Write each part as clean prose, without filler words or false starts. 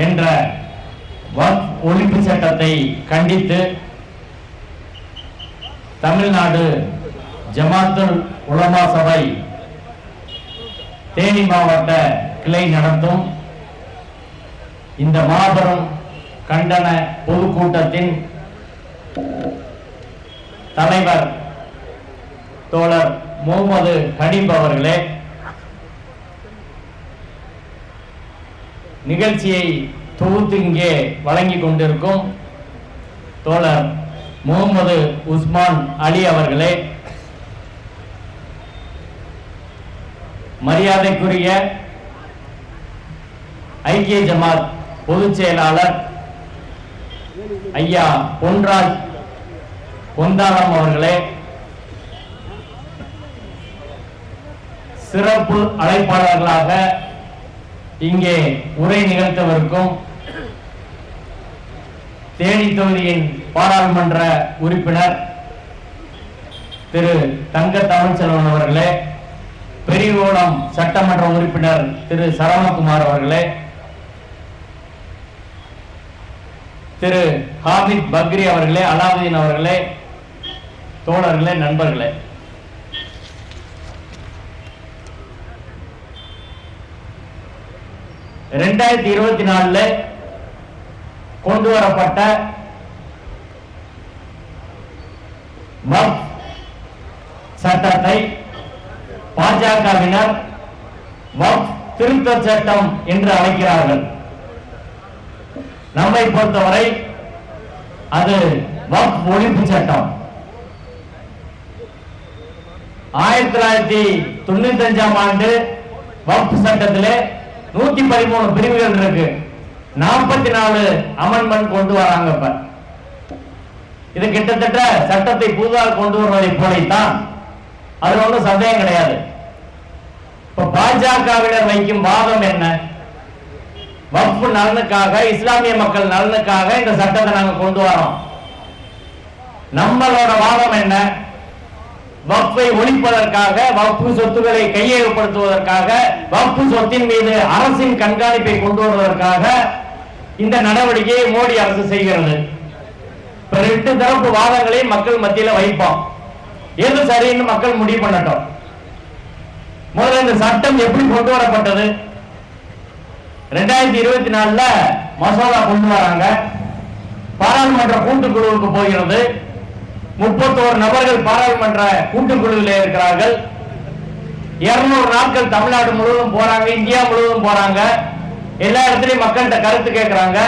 என்ற வக்ஃப் ஒழிப்பு சட்டத்தை கண்டித்து தமிழ்நாடு ஜமாத்துல் உலமா சபை தேனி மாவட்ட கிளை நடத்தும் இந்த மாபெரும் கண்டன பொதுக்கூட்டத்தின் தலைவர் தோழர் முகமது ஹனீப் அவர்களே, நிகழ்ச்சியை தொகுத்து இங்கே வழங்கி கொண்டிருக்கும் தோழர் முகமது உஸ்மான் அலி அவர்களே, மரியாதைக்குரிய ஐக்கிய ஜமாத் பொதுச் செயலாளர் ஐயா பொன்ராஜ் கொந்தாளம் அவர்களே, சிறப்பு அழைப்பாளர்களாக இங்கே உரை நிகழ்த்தவிருக்கும் தேனி தொகுதியின் பாராளுமன்ற உறுப்பினர் திரு தங்க தமிழ்ச்செல்வன் அவர்களே, பெரியகோளம் சட்டமன்ற உறுப்பினர் திரு சரவணகுமார் அவர்களே, திரு ஹாமித் பக்ரி அவர்களே, அலாவுதீன் அவர்களே, தோழர்களே, நண்பர்களே, ரெண்டாயிரத்தி 24 கொண்டு வரப்பட்ட வக்ஃப் சட்டத்தை பாஜகவினர் வக்ஃப் திருத்த சட்டம் என்று அழைக்கிறார்கள். நம்மை பொறுத்தவரை அது வக்ஃப் ஒழிப்பு சட்டம். 1995 ஆண்டு வக்ஃப் சட்டத்திலே 113 பிரிவுகள் இருக்கு. 44 அமெண்ட்மென்ட் கொண்டு வராங்க. இப்ப இது கிட்டத்தட்ட சட்டத்தை புதிதாக கொண்டு வருவதை போலத்தான், அது ஒன்றும் சந்தேகம் கிடையாது. இப்ப பாஜகவினர் வைக்கும் வாதம் என்ன? வக்ஃப் நலனுக்காக, இஸ்லாமிய மக்கள் நலனுக்காக இந்த சட்டத்தை நாங்க கொண்டு வரோம். நம்மளோட வாதம் என்ன? வக்ஃபை ஒழிப்பதற்காக, வக்ஃப் சொத்துக்களை கையகப்படுத்துவதற்காக, வக்ஃப் சொத்தின் மீது அரசின் கண்காணிப்பை கொண்டு வருவதற்காக இந்த நடவடிக்கையை மோடி அரசு செய்கிறது. ரெண்டு தரப்பு வாதங்களை மக்கள் மத்தியில வைப்போம். எது சரின்னு மக்கள் முடிவு பண்ணட்டும். முதல்ல இந்த சட்டம் எப்படி கொண்டு வரப்பட்டது? 2024 மசோதா கொண்டு வராங்க. பாராளுமன்ற கூட்டுக்குழுவுக்கு போகிறது. 31 நபர்கள் பாராளுமன்ற கூட்டுக்குழுவில் இருக்கிறார்கள். 200 நாட்கள் தமிழ்நாடு முழுவதும் போறாங்க, இந்தியா முழுவதும் போறாங்க. எல்லா இடத்திலையும் மக்கள்கிட்ட கருத்து கேட்கிறாங்க.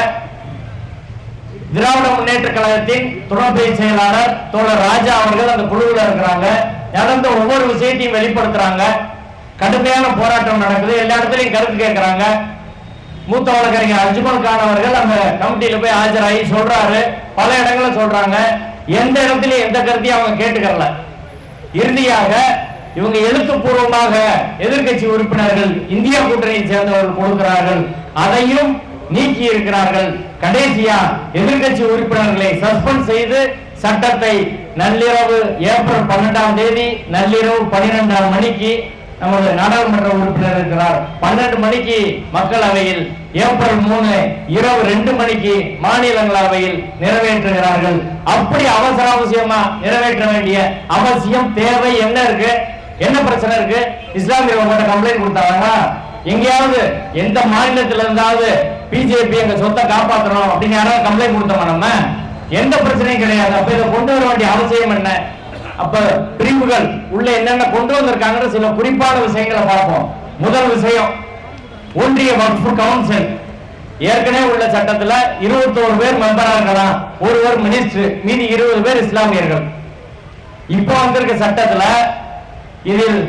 திராவிட முன்னேற்ற கழகத்தின் துணை செயலாளர் தோழர் ராஜா அவர்கள் அந்த குழுவில் இருக்கிறாங்க. நடந்த ஒவ்வொரு விஷயத்தையும் வெளிப்படுத்துறாங்க. கடுமையான போராட்டம் நடக்குது. எல்லா இடத்திலையும் கருத்து கேட்கிறாங்க. மூத்த வழக்கறிஞர் அஜ்மல் கான் அவர்கள் அந்த கமிட்டியில போய் ஆஜராகி சொல்றாரு. பல இடங்களை சொல்றாங்க. எந்த இடத்திலையும் எந்த கருத்தையும் அவங்க கேட்டுக்கல. இறுதியாக இவங்க எழுத்துப்பூர்வமாக எதிர்கட்சி உறுப்பினர்கள் இந்தியா கூட்டணியை சேர்ந்தவர்கள் கொடுக்கிறார்கள். அதையும் நீக்கி இருக்கிறார்கள். கடைசியா எதிர்கட்சி உறுப்பினர்களை சஸ்பெண்ட் செய்து சட்டத்தை நள்ளிரவு ஏப்ரல் 12ஆம் தேதி நள்ளிரவு 12 மணிக்கு நமது நாடாளுமன்ற உறுப்பினர் இருக்கிறார். 12 மணிக்கு மக்களவையில், ஏப்ரல் 3 இரவு 2 மணிக்கு மாநிலங்களவையில் நிறைவேற்றுகிறார்கள். அப்படி அவசரமா நிறைவேற்ற வேண்டிய அவசியம் தேவை என்ன இருக்கு? என்ன பிரச்சனை இருக்கு? இஸ்லாமிய கம்ப்ளைண்ட் கொடுத்தாங்க. எங்கேயாவது எந்த மாநிலத்தில் இருந்தாவது பிஜேபி எங்க சொத்தை காப்பாற்றணும் அப்படின்னு யாராவது கம்ப்ளைண்ட் கொடுத்தோமா? நம்ம எந்த பிரச்சனையும் கிடையாது. அப்ப இதை கொண்டு வர வேண்டிய அவசியம் என்ன? அப்ப பிரிவுகள் உள்ள என்னென்ன கொண்டு வந்திருக்காங்க சில குறிப்பான விஷயங்களை பார்ப்போம். முதல் விஷயம், ஒன்றிய வக்ஃப் கவுன்சில். ஏற்கனவே உள்ள சட்டத்துல 21 பேர் மெம்பரா இருக்கலாம், ஒருவர் மினிஸ்டர், மீதி 20 பேர் இஸ்லாமியர்கள். இப்ப வந்திருக்க சட்டத்துல இதில்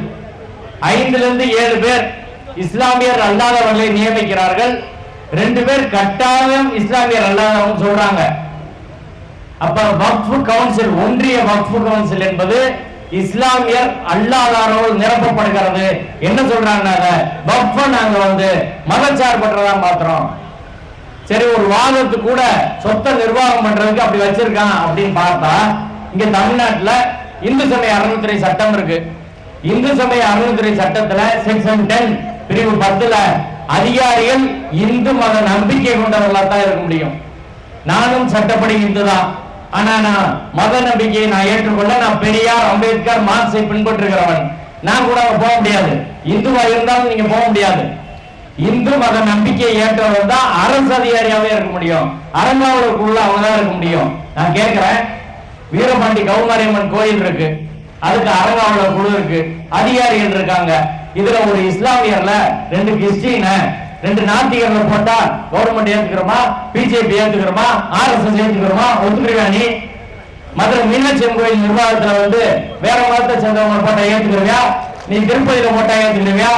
5 to 7 பேர் இஸ்லாமியர் அல்லாதவர்களை நியமிக்கிறார்கள். 2 பேர் கட்டாயம் இஸ்லாமியர் அல்லாதவங்க சொல்றாங்க. அப்ப வக்ஃப் கவுன்சில், ஒன்றிய வக்ஃப் கவுன்சில் என்பது இஸ்லாமியர் அல்லாதவர்கள் நிரப்பப்படுகிறது. என்ன சொல்றாங்க? வக்ஃப் நாங்க மதச்சார்பற்றதா மாத்திரம். சரி, ஒரு வாதத்துக்கு கூட சொத்தை நிர்வாகம் பண்றதுக்கு அப்படி வச்சிருக்கான் அப்படின்னு பார்த்தா, இங்க தமிழ்நாட்டுல இந்து சமய அறநிலைத்துறை சட்டம் இருக்கு. இந்து சமய அறநிலைத்துறை சட்டத்துல செக்ஷன் 10 பிரிவு 10ல அதிகாரிகள் இந்து மத நம்பிக்கை கொண்டவர்களா தான் இருக்க முடியும். நானும் சட்டப்படி இந்து தான், ஆனா நான் மத நம்பிக்கையை நான் ஏற்றுக்கொள்ள, நான் பெரியார், அம்பேத்கர், மார்க்ஸை பின்பற்றுகிறவன், நான் கூட போக முடியாது. இந்துவா இருந்தாலும் நீங்க போக முடியாது. இந்து மத நம்பிக்கையை ஏற்றவர் தான் அரசு அதிகாரியாவே இருக்க முடியும், அறங்காவலருக்குள்ள அவங்க தான் இருக்க முடியும். நான் கேட்கிறேன், வீரபாண்டி கௌமாரியம்மன் கோயில் இருக்கு, அதுக்கு அறங்காவலர் குழு இருக்கு, அதிகாரிகள் இருக்காங்க. இதுல ஒரு இஸ்லாமியர்ல 2 கிறிஸ்டியன 2 நாத்திகர்ல போட்டா கவர்மெண்ட் ஏத்துக்கிறோமா, பிஜேபி ஏத்துக்கிறோமா, ஆர்எஸ்எஸ் ஏத்துக்கிறோமா? ஒத்துக்கிறீங்க நீ? மதுரை மீனாட்சி கோயில் நிர்வாகத்துல வேற மதத்தை சேர்ந்தவங்க போட்டா ஏத்துக்கிறியா? நீ திருப்பதியில போட்டா ஏத்துக்கிறியா?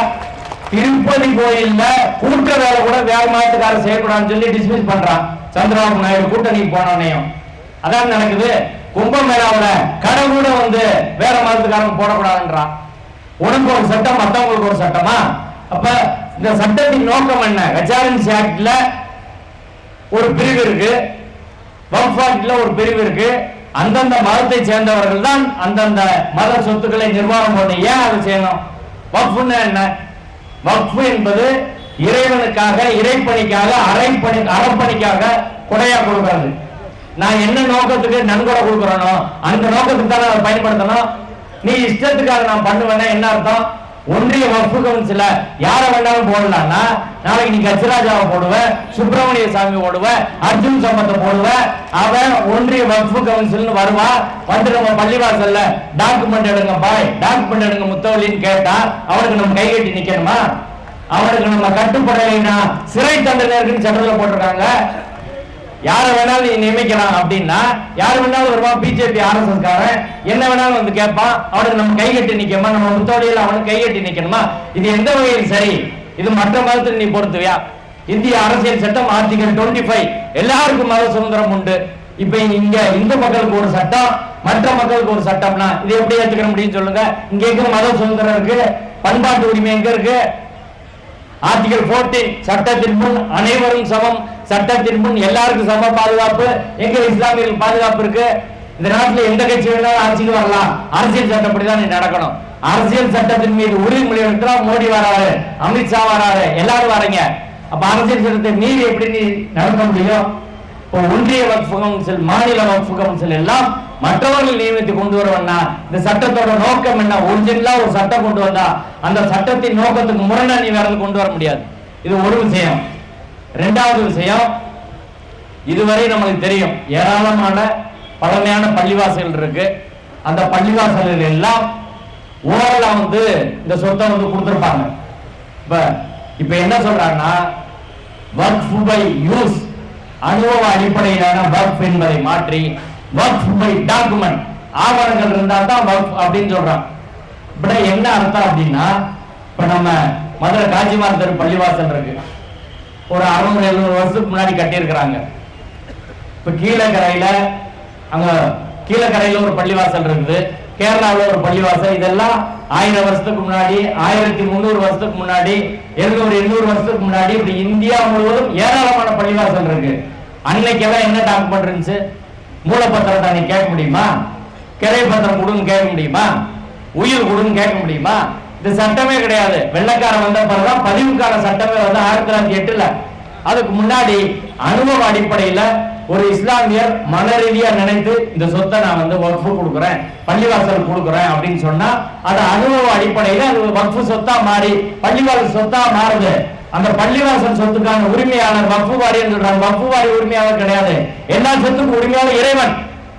திருப்பதி கோயில்ல கூட்ட வேலை கூட வேற மதத்துக்காரர் செய்யக்கூடாதுன்னு சொல்லி டிஸ்மிஸ் பண்றான் சந்திரபாபு நாயுடு கூட்டணிக்கு போனோன்னையும். அதான் நடக்குது. கும்பமேளாவுல கடை கூட வேற மதத்துக்காரங்க போடக்கூடாதுன்றான். உனக்கு ஒரு சட்டம், மத்தவங்களுக்கு ஒரு சட்டமா? அப்ப இந்த சட்டத்தின் நோக்கம் என்ன? ரெஜாரன்சி ஆக்ட்ல ஒரு பிரிவு இருக்கு, வக்ஃப் ஆக்ட்ல ஒரு பிரிவு இருக்கு. அந்தந்த மதத்தை சேர்ந்தவர்கள் தான் அந்தந்த மத சொத்துக்களை நிர்வாகம் பண்ண. ஏன் அதை செய்யணும்? வக்ஃப்னா என்ன? வக்ஃப் என்பது இறைவனுக்காக, இறைப்பணிக்காக, அறப்பணிக்காக கொடையா கொடுக்கிறது. நான் என்ன நோக்கத்துக்கு நன்கொடை கொடுக்கிறேனோ அந்த நோக்கத்துக்கு தான் அதை பயன்படுத்தணும். நீ இஷ்டத்துக்காக நான் பண்ணுவேன்னா என்ன அர்த்தம்? ஒன்றிய வக்ஃப் கவுன்சில யார வேண்டாலும் போடலாம்னா, நாளைக்கு நீ கச்சிராஜாவை போடுவ, சுப்பிரமணிய சாமி போடுவ, அர்ஜுன் சம்பத்தை போடுவ. அவன் ஒன்றிய வக்ஃப் கவுன்சில்னு வருவா, நம்ம பள்ளிவாசல்ல டாக்குமெண்ட் எடுங்க பாய், டாக்குமெண்ட் எடுங்க முத்தவள்ளின்னு கேட்டா அவனுக்கு நம்ம கைகட்டி நிக்கணுமா? அவனுக்கு நம்ம கட்டுப்படலைன்னா சிறை தண்டனை இருக்குன்னு சட்டத்துல போட்டிருக்காங்க. யார வேணாலும் நீ நியமிக்கலாம் அப்படின்னா யாரு வேணாலும் வருவான். பிஜேபி ஆர்எஸ்எஸ் காரன் என்ன வேணாலும் கேட்பான். அவனுக்கு நம்ம கைகட்டி நிக்கணுமா? நம்ம முத்தோடியில் அவனுக்கு கைகட்டி நிக்கணுமா? இது எந்த வகையில் சரி? இது மற்ற மதத்தில் நீ பொறுத்துவியா? இந்திய அரசியல் சட்டம் ஆர்டிகல் 25 எல்லாருக்கும் மத சுதந்திரம் உண்டு. இப்ப இங்க இந்து மக்களுக்கு ஒரு சட்டம், மற்ற மக்களுக்கு ஒரு சட்டம்னா இது எப்படி ஏத்துக்க முடியும்னு சொல்லுங்க. இங்க எங்க மத சுதந்திரம் இருக்கு? பண்பாட்டு உரிமை எங்க இருக்கு? ஆர்டிகல் 14 சட்டத்தின் முன் அனைவரும் சமம், சட்டத்தின் முன் எல்லாருக்கும் சம பாதுகாப்பு. எங்க இஸ்லாமியர்கள் பாதுகாப்பு இருக்கு? இந்த நாட்டில் எந்த கட்சி வேணாலும் ஆட்சிக்கு வரலாம், அரசியல் சட்டப்படிதான் நீ நடக்கணும். அரசியல் சட்டத்தின் மீது உறுதிமொழி எடுத்தா மோடி வராரு, அமித்ஷா வராரு, எல்லாரும் வரீங்க. அப்ப அரசியல் சட்டத்தை மீறி எப்படி நீ நடக்க முடியும்? இப்போ ஒன்றிய வக்ஃப் கவுன்சில், மாநில வக்ஃப் கவுன்சில் எல்லாம் மற்றவர்கள் நியமித்து கொண்டு வருவா. இந்த சட்டத்தோட நோக்கம் என்ன? ஒரிஜினலா ஒரு சட்டம் கொண்டு வந்தா அந்த சட்டத்தின் நோக்கத்துக்கு முரணா நீ வேற கொண்டு வர முடியாது. இது ஒரு விஷயம். இரண்டாவது விஷயம், இதுவரை நமக்கு தெரியும் ஏராளமான பழமையான பள்ளிவாசல்கள் இருக்கு. அந்த பள்ளிவாசல்கள் எல்லாம் ஓரலா இந்த சொத்தை கொடுத்திருப்பாங்க. இப்ப என்ன சொல்றாங்கன்னா, வக்ஃப் பை யூஸ், அனுபவ அடிப்படையிலான வக்ஃப் என்பதை மாற்றி வக்ஃப் பை டாக்குமெண்ட், ஆவணங்கள் இருந்தா தான் வக்ஃப் அப்படின்னு சொல்றான். இப்ப என்ன அர்த்தம் அப்படின்னா, இப்ப நம்ம மதுரை காஞ்சிமார் தெரு பள்ளிவாசல் இருக்கு, ஒரு 600-700 வருஷத்துக்கு முன்னாடி கட்டியிருக்கிறாங்க. இப்ப கீழக்கரையில அங்க கீழக்கரையில ஒரு பள்ளிவாசல் இருக்குது, கேரளாவில் ஒரு பள்ளிவாசல். இதெல்லாம் 1000 வருஷத்துக்கு முன்னாடி, 1300 வருஷத்துக்கு முன்னாடி, 700-800 வருஷத்துக்கு முன்னாடி இப்படி இந்தியா முழுவதும் ஏராளமான பள்ளிவாசல் இருக்கு. அன்னைக்கெல்லாம் என்ன டாக்குமெண்ட் இருந்துச்சு? மூலப்பத்திரம் தான். நீ கேட்க முடியுமா? கிரை பத்திரம் கொடுன்னு கேட்க முடியுமா? உயிர் கொடுன்னு கேட்க முடியுமா? இது சட்டமே கிடையாது. வெள்ளக்காரன் வந்த பிறகுதான் பதிவுக்கான சட்டமே 1908. அதுக்கு முன்னாடி அனுபவ அடிப்படையில ஒரு இஸ்லாமியர் மன ரீதியா நினைத்து இந்த சொத்தை நான் வக்ஃப் கொடுக்குறேன், பள்ளிவாசல் கொடுக்குறேன் அப்படின்னு சொன்னா அது அனுபவ அடிப்படையில அது வக்ஃப் சொத்தா மாறி பள்ளிவாசல் சொத்தா மாறுது. அந்த பள்ளிவாசல் சொத்துக்கான உரிமையாளர் வக்ஃப் வாரியம் சொல்றாங்க. வக்ஃப் வாரிய உரிமையாளர் கிடையாது, எல்லா சொத்துக்கும் உரிமையாளர் இறைவன்,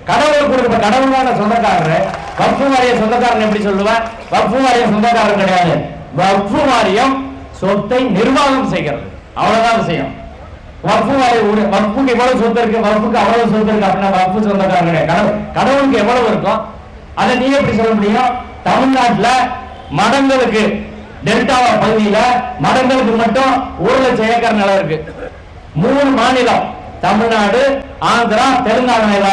கடவுள் கொடுக்க. கடவுளான சொந்தக்காரர். வக்ஃப் வாரிய சொந்தக்காரன் எப்படி சொல்லுவேன்? வக்ஃப் வாரிய சொந்தக்காரர் கிடையாது. வக்ஃப் வாரியம் சொத்தை நிர்வாகம் செய்கிறது, அவ்வளவுதான் விஷயம். வக்ஃப் வாரிய வக்ஃபுக்கு எவ்வளவு சொத்து இருக்கு, வக்ஃபுக்கு அவ்வளவு சொத்து இருக்கு அப்படின்னா வக்ஃப் சொந்தக்காரர் கிடையாது. கடவுளுக்கு எவ்வளவு இருக்கும் அதை நீ எப்படி சொல்ல முடியும்? தமிழ்நாட்டுல மடங்களுக்கு டெல்டா பகுதியில மடங்களுக்கு மட்டும் 1,00,000 ஏக்கர் நிலம் இருக்கு. 3 மாநிலம் தமிழ்நாடு, ஆந்திரா, தெலுங்கானால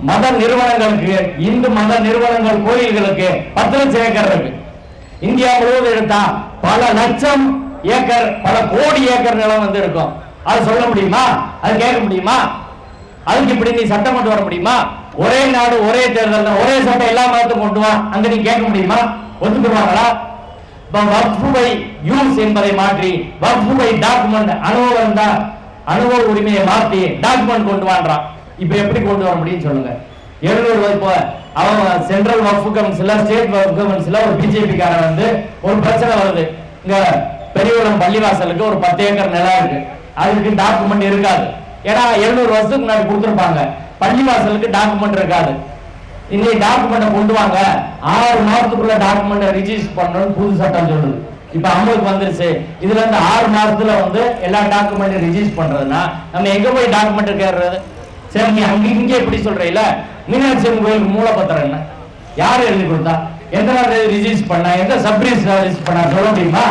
மத நிறுவனங்களுக்கு, இந்து மத நிறுவனங்கள் கோயில்களுக்கு 10,00,000 ஏக்கர் இருக்கு. இந்தியா முழுவதும் எடுத்தா பல லட்சம் ஏக்கர், பல கோடி ஏக்கர் நிலம் இருக்கும். அது சொல்ல முடியுமா? அது கேட்க முடியுமா? அதுக்கு இப்படி நீ சட்டம் கொண்டு வர முடியுமா? ஒரே நாடு ஒரே தேர்தல், ஒரே சட்டம் எல்லா மதத்துக்கும் கொண்டு வா, அங்க நீ கேட்க முடியுமா? ஒத்துக்குவாங்களா? வக்ஃப் பை யூஸ் என்பதை மாற்றி வக்ஃப் பை டாக்குமெண்ட் அனுபவ உரிமையை மாற்றி டாக்குமெண்ட் கொண்டு வான்றான். இப்ப எப்படி கொண்டு வர முடியும் சொல்லுங்க? 700 இப்போ அவன் சென்ட்ரல் வக்ஃப் கவுன்சில் ஸ்டேட் வக்ஃப் கவுன்சில் ஒரு பிஜேபி காரன் வந்து ஒரு பிரச்சனை வருது. இங்க பெரியகுளம் பள்ளிவாசலுக்கு ஒரு 10 ஏக்கர் நிலம் இருக்கு, அதுக்கு டாக்குமெண்ட் இருக்காது. ஏன்னா 700 வருஷத்துக்கு முன்னாடி கொடுத்துருப்பாங்க. பள்ளிவாசலுக்கு டாக்குமெண்ட் இருக்காது. இன்னைக்கு டாக்குமெண்ட் கொண்டு வாங்க, 6 மாசத்துக்குள்ள டாக்குமெண்ட் ரிஜிஸ்டர் பண்ணணும்னு புது சட்டம் சொல்லுது. இப்ப அமலுக்கு வந்துருச்சு. இதுல இருந்து 6 மாசத்துல வந்து எல்லா டாக்குமெண்ட் ரிஜிஸ்டர் பண்றதுன்னா நம்ம எங்க போய் டாக்குமெண்ட் கேட்கறது? சரி, நீ அங்க இங்க எப்படி சொல்றீல? மீனாட்சி அம்மன் கோயிலுக்கு மூலப்பத்திரம் என்ன யாரு எழுதி கொடுத்தா? எந்த நாள் ரிஜிஸ்டர் பண்ணா? எந்த சப்ரிஸ் ரிஜிஸ்டர் பண்ணா சொல்ல முடியுமா?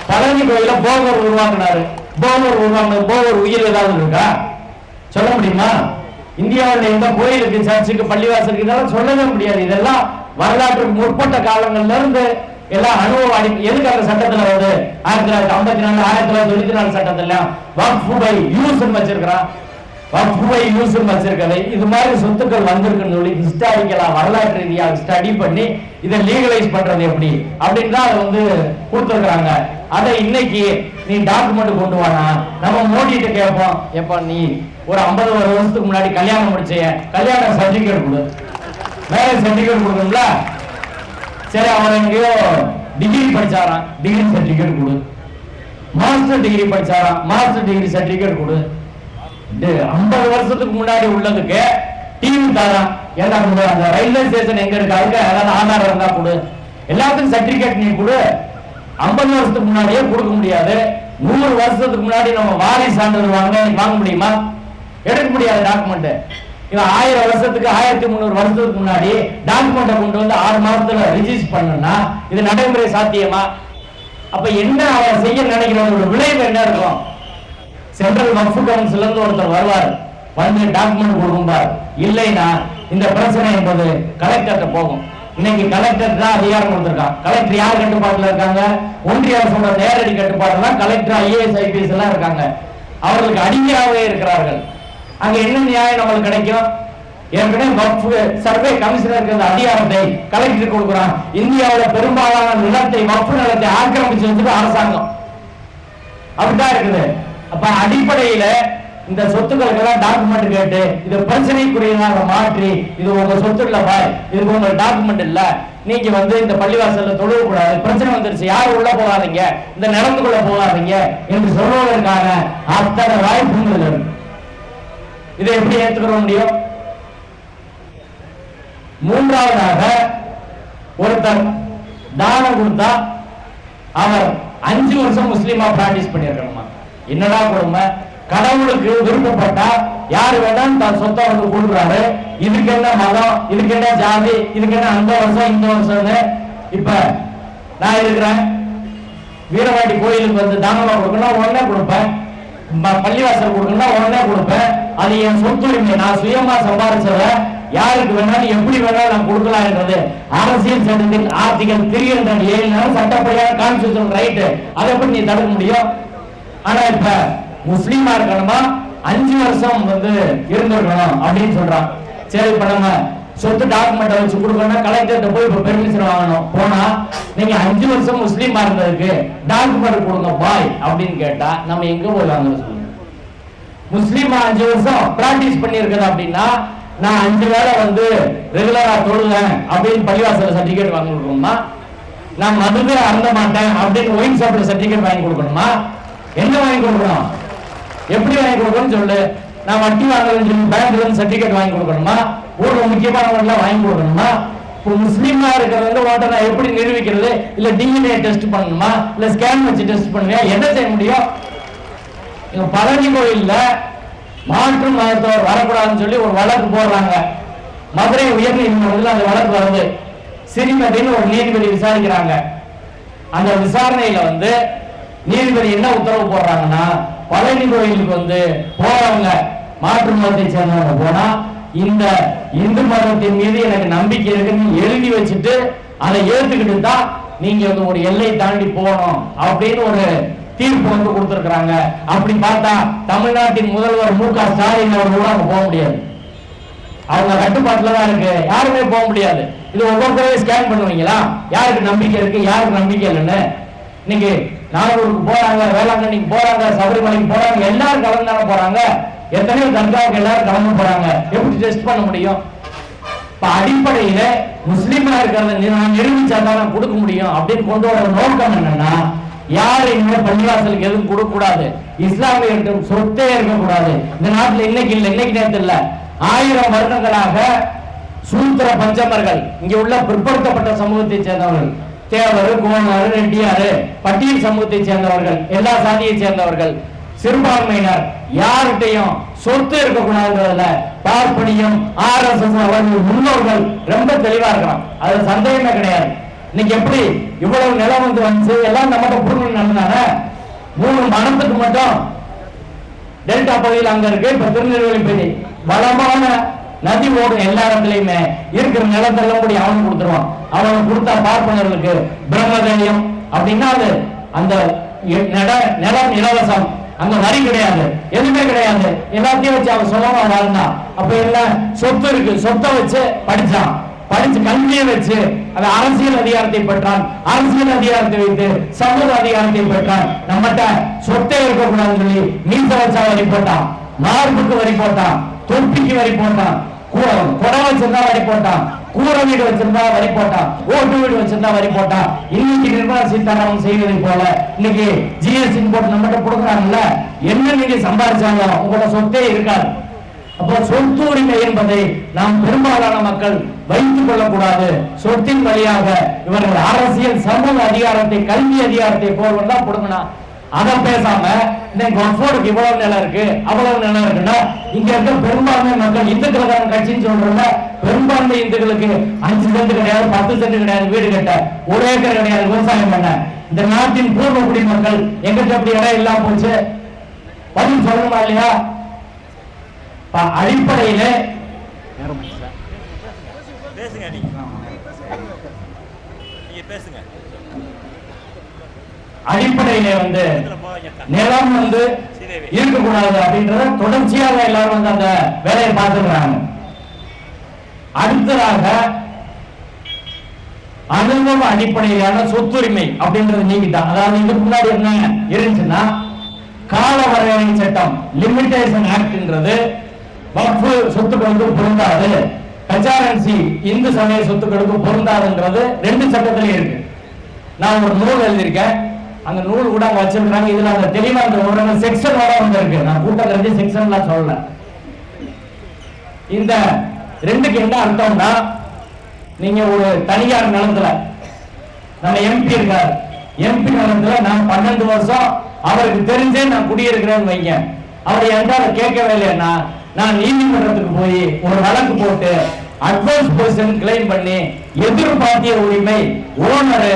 பழனி கோயில போகர் உருவாக்குனாரு. போகர் உயிர் ஏதாவது இருக்கா? சொல்ல முடியுமா? இந்தியாவில் எந்த கோயிலுக்கு, சர்ச்சுக்கு, பள்ளிவாசலுக்கு இதெல்லாம் சொல்லவே முடியாது. இதெல்லாம் வரலாற்றுக்கு முற்பட்ட காலங்கள்ல இருந்து எல்லாம் அனுபவம். எதுக்கு அந்த சட்டத்துல வருது? 1954 1994 சட்டத்துல வக்ஃப் பை யூஸ் வச்சிருக்கிறான். வக்ஃப் பை யூஸ் வச்சிருக்கிறது. இது மாதிரி சொத்துக்கள் வந்திருக்குன்னு சொல்லி ஹிஸ்டாரிக்கலா வரலாற்று ரீதியாக ஸ்டடி பண்ணி இதை லீகலைஸ் பண்றது எப்படி அப்படின்னு தான் அதை வந்து கொடுத்துருக்காங்க. அதை இன்னைக்கு நீ டாக்குமெண்ட் கொண்டு வானா நம்ம மோடிட்டு கேட்போம், எப்ப நீ ஒரு 50 வருஷத்துக்கு முன்னாடி கல்யாணம் முடிச்ச கல்யாண சர்டிபிகேட் கொடு, மேரேஜ் சர்டிபிகேட் கொடுக்கணும்ல. சரி, அவன் எங்கேயோ டிகிரி படிச்சாராம், டிகிரி சர்டிபிகேட் கொடு. மாஸ்டர் டிகிரி படிச்சாராம், மாஸ்டர் டிகிரி சர்டிபிகேட் கொடு. 50 வருஷத்துக்கு முன்னாடி உள்ளதுக்கு டிவி தரான். ஏன்னா அந்த ரயில்வே ஸ்டேஷன் எங்க இருக்கு, அதுக்கு ஏதாவது ஆதாரம் இருந்தா கொடு. எல்லாத்துக்கும் சர்டிபிகேட் நீ கொடு. 50 வருஷத்துக்கு முன்னாடியே கொடுக்க முடியாது. 100 வருஷத்துக்கு முன்னாடி நம்ம வாரிசு சான்றிதழ் வாங்க முடியுமா? எடுக்க முடியாது டாக்குமெண்ட். இவன் 1000 வருஷத்துக்கு 1300 வருஷத்துக்கு முன்னாடி டாக்குமெண்ட்டை கொண்டு வந்து 6 மாசத்துல ரிஜிஸ்டர் பண்ணா இது நடைமுறை சாத்தியமா? அப்ப என்ன அவன் செய்ய நினைக்கிறவங்களோட விளைவு என்ன இருக்கும்? சென்ட்ரல் வக்ஃப் கவுன்சில் இருந்து ஒருத்தர் வருவார், வந்து டாக்குமெண்ட் கொடுக்கும்பார். இல்லைன்னா இந்த பிரச்சனை என்பது கலெக்டர்கிட்ட போகும். இன்னைக்கு கலெக்டர் தான் அதிகாரம் கொடுத்திருக்கான். கலெக்டர் யார் கட்டுப்பாட்டுல இருக்காங்க? ஒன்றிய அரசோட நேரடி கட்டுப்பாடுல கலெக்டர், IAS, IPS எல்லாம் இருக்காங்க. அவர்களுக்கு அடிமையாகவே இருக்கிறார்கள். அங்க என்ன நியாயம் நம்மளுக்கு கிடைக்கும்? ஏற்கனவே வக்ஃப் சர்வே கமிஷனருக்கு அந்த அதிகாரத்தை கலெக்டர் கொடுக்குறான். இந்தியாவில் பெரும்பாலான நிலத்தை, வக்ஃப் நிலத்தை ஆக்கிரமிச்சு வச்சுட்டு அரசாங்கம் அப்படிதான் இருக்குது. அப்ப அடிப்படையில இந்த சொத்துக்களுக்கெல்லாம் டாக்குமெண்ட் கேட்டு இது பிரச்சனைக்குரியதாக மாற்றி, இது உங்க சொத்து இல்ல பாய், இதுக்கு உங்க டாக்குமெண்ட் இல்ல, நீங்க வந்து இந்த பள்ளிவாசல்ல தொழுவ கூடாது, பிரச்சனை வந்துருச்சு, யாரும் உள்ள போகாதீங்க, இந்த நிலத்துக்குள்ள போகாதீங்க என்று சொல்வதற்கான அத்தனை வாய்ப்புகள் இருக்கு. இதை எப்படி ஏற்றுக்கிற முடியும்? மூன்றாவதாக, ஒருத்தர் தானம் கொடுத்தா அவர் 5 வருஷம் முஸ்லீமா பிராக்டிஸ் பண்ணிருக்கணுமா? என்னடா கொடுமை! கடவுளுக்கு விருப்பப்பட்டா யாரு வேணாலும் தான் சொத்தை வந்து கொடுக்குறாரு. இதுக்கு என்ன மதம், இதுக்கு என்ன ஜாதி, இதுக்கு என்ன அந்த வருஷம் இந்த வருஷம். இப்ப நான் இருக்கிறேன், வீரவாண்டி கோயிலுக்கு வந்து தானமா கொடுக்கணும் உடனே கொடுப்பேன், பள்ளிவாசல் கொடுக்கணும் உடனே கொடுப்பேன். அது என் சொத்துரிமை, நான் சுயமா சம்பாதிச்சத யாருக்கு வேணாலும் எப்படி வேணாலும் நான் கொடுக்கலாம் என்றது அரசியல் சட்டத்தில் ஆர்டிகல் 307 சட்டப்படியான கான்ஸ்டிடியூஷன் ரைட். அதை எப்படி நீ தடுக்க முடியும்? ஆனா இப்ப முஸ்லீமா இருக்கணுமா 5 வருஷம் வந்து இருந்திருக்கணும் அப்படின்னு சொல்றான். சரி, இப்ப நம்ம சொத்து டாக்குமெண்ட் வச்சு கொடுக்கணும், கலெக்டர்கிட்ட போய் இப்ப பெர்மிஷன் வாங்கணும். போனா நீங்க 5 வருஷம் முஸ்லீமா இருந்ததுக்கு டாக்குமெண்ட் கொடுங்க பாய் அப்படின்னு கேட்டா நம்ம எங்க போய் வாங்க சொல்லுங்க? முஸ்லீமா 5 வருஷம் பிராக்டிஸ் பண்ணி இருக்குது அப்படின்னா நான் 5 வேளை வந்து ரெகுலரா தொழுவேன் அப்படின்னு பள்ளிவாசல சர்டிபிகேட் வாங்கி கொடுக்கணுமா? நான் மதுவே அருந்த மாட்டேன் அப்படின்னு ஒயின் ஷாப்ல சர்டிபிகேட் வாங்கி கொடுக்கணுமா? என்ன வாங்கி கொடுக்கணும்? எப்படி வாங்கி கொடுக்கணும்னு சொல்லு. நான் வட்டி வாங்கலன்னு சொல்லி பேங்க்ல இருந்து சர்டிபிகேட் வாங்கி கொடுக்கணுமா? ஊர்ல முக்கியமானவங்க வாங்கி கொடுக்கணுமா? இப்போ முஸ்லீமா இருக்கிறது வந்து ஓட்ட நான் எப்படி நிரூபிக்கிறது? இல்ல DNA டெஸ்ட் பண்ணணுமா? இல்ல ஸ்கேன் வச்சு டெஸ்ட் பண்ணுவியா? என்ன செய்ய முடியும்? பழனி கோயில்ல மாற்று மதத்தவர் வரக்கூடாதுன்னு சொல்லி ஒரு வழக்கு போடுறாங்க. மதுரை உயர்நீதிமன்றத்தில் அந்த வழக்கு வருது. சிறிமதின்னு ஒரு நீதிபதி விசாரிக்கிறாங்க. அந்த விசாரணையில வந்து நீதிபதி என்ன உத்தரவு போடுறாங்கன்னா, பழனி கோயிலுக்கு வந்து போறவங்க மாற்று மதத்தை சேர்ந்தவங்க போனா இந்த இந்து மதத்தின் மீது எனக்கு நம்பிக்கை இருக்குன்னு எழுதி வச்சுட்டு அதை ஏத்துக்கிட்டு தான் நீங்க வந்து ஒரு எல்லை தாண்டி போகணும் அப்படின்னு ஒரு தீர்ப்பு வந்து கொடுத்திருக்கிறாங்க. அப்படி பார்த்தா தமிழ்நாட்டின் முதல்வர் மு.க. ஸ்டாலின் அவர்கள் கூட அங்க போக முடியாது. அவங்க கட்டுப்பாட்டுல தான் இருக்கு, யாருமே போக முடியாது. இது ஒவ்வொருத்தரையும் ஸ்கேன் பண்ணுவீங்களா? யாருக்கு நம்பிக்கை இருக்கு, யாருக்கு நம்பிக்கை இல்லைன்னு. இன்னைக்கு நாகூருக்கு போறாங்க, வேளாங்கண்ணிக்கு போறாங்க, சபரிமலைக்கு போறாங்க, எல்லாரும் கலந்து தானே போறாங்க. எத்தனையோ தர்காவுக்கு எல்லாரும் கலந்து போறாங்க. எப்படி டெஸ்ட் பண்ண முடியும்? இப்ப அடிப்படையில முஸ்லீமா இருக்கிறத நான் நிரூபிச்சாதான் கொடுக்க முடியும் அப்படின்னு கொண்டு வர நோக்கம் என்னன்னா, யாரு இனிமே பள்ளிவாசலுக்கு எதுவும் கொடுக்க கூடாது, இஸ்லாமியர்கிட்ட சொத்தே இருக்கக்கூடாது. இந்த நாட்டில் இன்னைக்கு இல்லை, இன்னைக்கு நேரத்தில் இல்ல, 1000 வருடங்களாக சூத்திர பஞ்சமர்கள், இங்க உள்ள பிற்படுத்தப்பட்ட சமூகத்தை சேர்ந்தவர்கள், தேவர், கோனார், ரெட்டியார், பட்டியல் சமூகத்தை சேர்ந்தவர்கள், எல்லா சாதியை சேர்ந்தவர்கள், சிறுபான்மையினர் யார்கிட்டையும் சொத்து இருக்கக்கூடாதுன்றதுல பார்ப்பனியம் RSS அவர்கள் முன்னோர்கள் ரொம்ப தெளிவா இருக்கிறோம். அது சந்தேகமே கிடையாது. இன்னைக்கு எப்படி இவ்வளவு நிலம் வந்து எல்லாம் நம்ம புரிஞ்சு நடந்தானே. 3 மனத்துக்கு மட்டும் டெல்டா பகுதியில் அங்க இருக்கு. இப்ப திருநெல்வேலி பகுதி வளமான நதி ஓடும், எல்லா இடத்துலயுமே இருக்கிற நிலத்தெல்லாம் கூடி அவனுக்கு கொடுத்துருவான். அவனுக்கு கொடுத்தா பார்ப்பனர்களுக்கு பிரம்மதேயம் அப்படின்னா அது அந்த நிலம் இலவசம், அங்க வரி கிடையாது, எதுவுமே கிடையாது. எல்லாத்தையும் வச்சு அவன் சொல்லமா வாழ்ந்தான். அப்ப எல்லாம் சொத்து இருக்கு, சொத்தை வச்சு படிச்சான், படிச்சு கல்வியை வச்சு அது அரசியல் அதிகாரத்தை பெற்றான், அரசியல் அதிகாரத்தை வைத்து சமூக அதிகாரத்தை பெற்றான். நம்மகிட்ட சொத்தே இருக்கக்கூடாதுன்னு சொல்லி மீச வச்சா வரி போட்டான், மார்புக்கு வரி போட்டான், தொப்பிக்கு வரி போட்டான், குடை வச்சிருந்தா வரி போட்டான், கூரை வீடு வச்சிருந்தா வரி போட்டான், ஓட்டு வீடு வச்சிருந்தா வரி போட்டான். இன்னைக்கு நிர்மலா சீதாராமன் செய்வதை போல இன்னைக்கு ஜிஎஸ்டி போட்டு நம்மகிட்ட கொடுக்குறாங்கல்ல, என்ன நீங்க சம்பாதிச்சாலும் உங்களோட சொத்தே இருக்காது. அப்போ சொத்து உரிமை என்பதை நாம் பெரும்பாலான மக்கள் வைத்துக் கொள்ளக்கூடாது. சொத்தின் வழியாக இவர்கள் அரசியல் சமூக அதிகாரத்தை கல்வி அதிகாரத்தை போர்வெல்லாம் கொடுக்கணும். அதை பேசாம இன்னைக்கு வக்ஃபோர்டுக்கு இவ்வளவு நிலம் இருக்கு அவ்வளவு நிலம் இருக்குன்னா, இங்க இருக்க பெரும்பான்மை மக்கள் இந்துக்களுக்கான கட்சின்னு சொல்றாங்க. பெரும்பான்மை இந்துக்களுக்கு 5 சென்ட் கிடையாது, 10 சென்ட் கிடையாது, வீடு கட்ட 1 ஏக்கர் கிடையாது, விவசாயம் பண்ண. இந்த நாட்டின் பூர்வ குடிமக்கள் எங்கிட்ட அப்படி இடம் இல்லாம போச்சு, பதில் சொல்லணுமா இல்லையா? அடிப்படையில அடிப்படையில நிலம் இருக்கக்கூடாது அப்படின்றத தொடர்ச்சியாக எல்லாரும் அந்த வேலையை பார்த்துக்கிறாங்க. அடுத்ததாக அனுபவ அடிப்படையிலான சொத்துரிமை அப்படின்றது நீக்கிட்டான். அதாவது இதுக்கு முன்னாடி என்ன இருந்துச்சுன்னா, கால வரையறை சட்டம் லிமிடேஷன் ஆக்ட்ன்றது வக்ஃபு சொத்துக்களுக்கு பொருந்தாது, கச்சாரன்சி இந்து சமய சொத்துக்களுக்கு பொருந்தாதுன்றது 2 சட்டத்திலே இருக்கு. நான் ஒரு நூல் எழுதியிருக்கேன், அந்த நூல் கூட வச்சிருக்காங்க. இதுல அந்த தெளிவா அந்த செக்ஷன் வர இருக்கு. நான் கூட்டத்துல செக்ஷன்லாம் சொல்லல. இந்த 2க்கு என்ன அர்த்தம்னா, நீங்க ஒரு தனியார் நிலத்துல நம்ம எம்பி இருக்காரு, எம்பி நிலத்துல நான் 12 வருஷம் அவருக்கு தெரிஞ்சே நான் குடியிருக்கிறேன்னு வைங்க, அவர் என்கிட்ட கேட்கவே இல்லைன்னா நான் நீதிமன்றத்துக்கு போய் ஒரு வழக்கு போட்டு அட்வான்ஸ் பொசிஷன் கிளைம் பண்ணி எதிர்பார்த்திய உரிமை ஓனரு